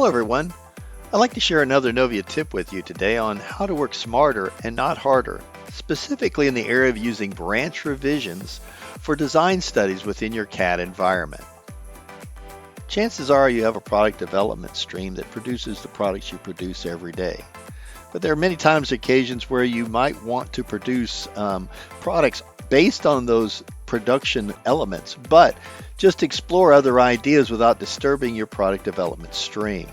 Hello everyone. I'd like to share another ENOVIA tip with you today on how to work smarter and not harder, specifically in the area of using branch revisions for design studies within your CAD environment. Chances are you have a product development stream that produces the products you produce every day. But there are many times occasions where you might want to produce products based on those production elements, but just explore other ideas without disturbing your product development stream.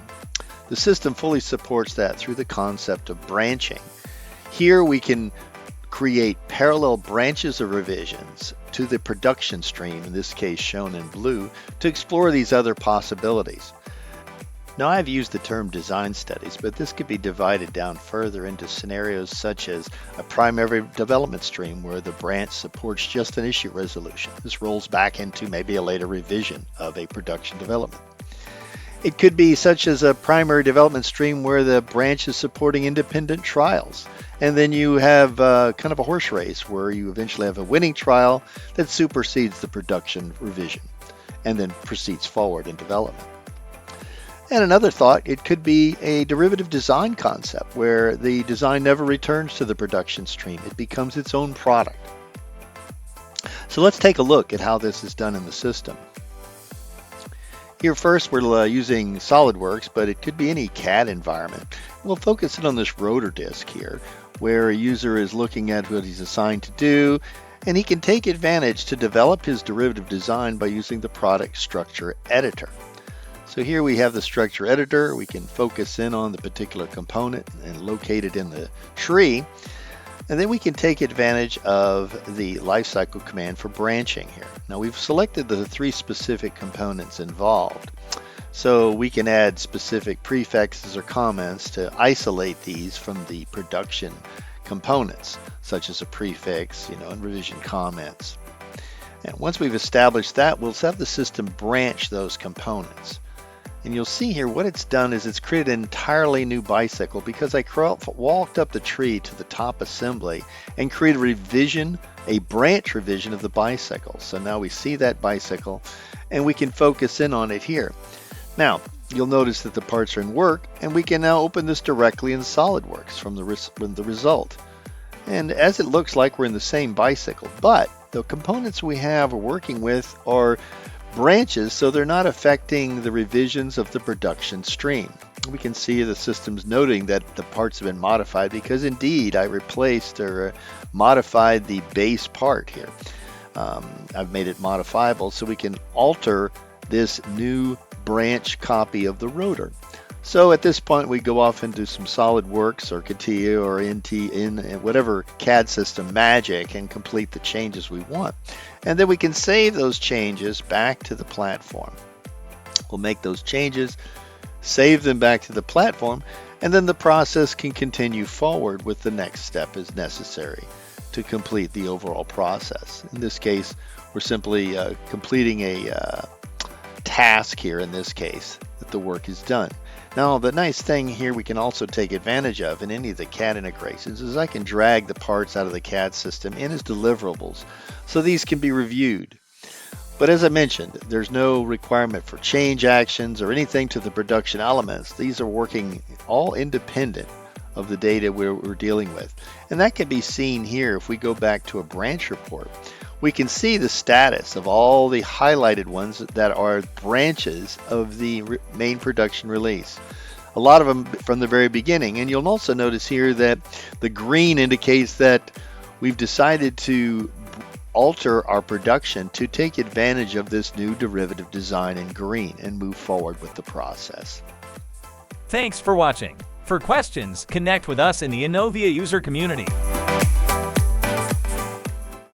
The system fully supports that through the concept of branching. Here we can create parallel branches of revisions to the production stream, in this case shown in blue, to explore these other possibilities. Now, I've used the term design studies, but this could be divided down further into scenarios such as a primary development stream where the branch supports just an issue resolution. This rolls back into maybe a later revision of a production development. It could be such as a primary development stream where the branch is supporting independent trials. And then you have kind of a horse race where you eventually have a winning trial that supersedes the production revision and then proceeds forward in development. And another thought, it could be a derivative design concept where the design never returns to the production stream. It becomes its own product. So let's take a look at how this is done in the system. Here first we're using SolidWorks, but it could be any CAD environment. We'll focus in on this rotor disc here, where a user is looking at what he's assigned to do, and he can take advantage to develop his derivative design by using the product structure editor. So here we have the structure editor. We can focus in on the particular component and locate it in the tree. And then we can take advantage of the lifecycle command for branching here. Now we've selected the three specific components involved. So we can add specific prefixes or comments to isolate these from the production components, such as a prefix, and revision comments. And once we've established that, we'll have the system branch those components. And you'll see here what it's done is it's created an entirely new bicycle because I walked up the tree to the top assembly and created a branch revision of the bicycle. So now we see that bicycle and we can focus in on it here. Now, you'll notice that the parts are in work and we can now open this directly in SolidWorks from the result. And as it looks like we're in the same bicycle, but the components we have working with are branches, so they're not affecting the revisions of the production stream. We can see the system's noting that the parts have been modified because indeed I replaced or modified the base part here. I've made it modifiable so we can alter this new branch copy of the rotor. So at this point we go off and do some SolidWorks or CATIA or in whatever CAD system magic and complete the changes we want. And then we can save those changes back to the platform. We'll make those changes, save them back to the platform, and then the process can continue forward with the next step as necessary to complete the overall process. In this case, we're simply completing a task here in this case that the work is done. Now, the nice thing here we can also take advantage of in any of the CAD integrations is I can drag the parts out of the CAD system in as deliverables, so these can be reviewed. But as I mentioned, there's no requirement for change actions or anything to the production elements. These are working all independent of the data we're dealing with. And that can be seen here if we go back to a branch report. We can see the status of all the highlighted ones that are branches of the main production release. A lot of them from the very beginning. And you'll also notice here that the green indicates that we've decided to alter our production to take advantage of this new derivative design in green and move forward with the process. Thanks for watching. For questions, connect with us in the ENOVIA User Community.